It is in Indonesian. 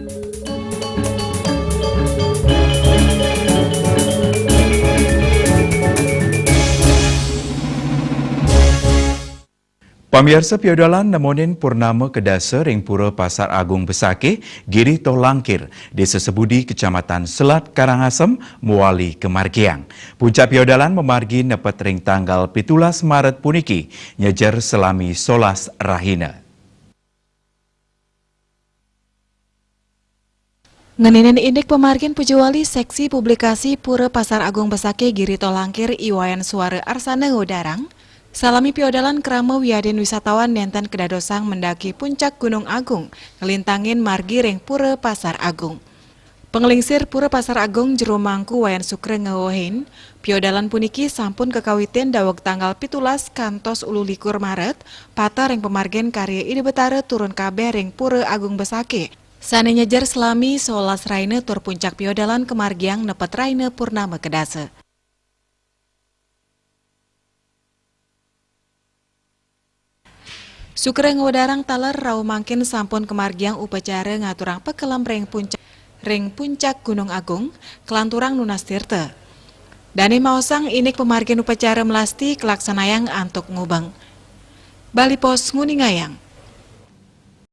Pamirsa piodalan nemonin purnama kedasa ring Pura Pasar Agung Besake, Giri Toh Langkir, Desa Sebudi, Kecamatan Selat Karangasem, Muali Kemargiang. Puncak piodalan memargi nepet ring tanggal 17 Maret puniki, nyejer selami solas rahina. Ngeninin indik pemargin Pujuwali seksi publikasi Pura Pasar Agung Besake Giri Toh Langkir Iwayan Suara Arsana Ngodarang, salami piodalan krama wiaden wisatawan nenten kedadosang mendaki puncak Gunung Agung, ngelintangin margi ring Pura Pasar Agung. Pengelingsir Pura Pasar Agung jero mangku wayan sukre ngewohin, piodalan puniki sampun kekawitin daweg tanggal 17 kantos 21 Maret, pata ring pemargin karya Ide Betara turun kabeh ring Pura Agung Besake. Sane nyejar selami 11 raine tur puncak piodalan kemargiang nepet raine purnama kedasa. Sukre ngodarang taler rau mangkin sampun kemargiang upacara ngaturang pekelam ring puncak Gunung Agung, kelanturang Nunas Tirta. Dani maosang inik pemargin upacara melasti kelaksanayang antuk ngubang. Bali Pos Nguningayang.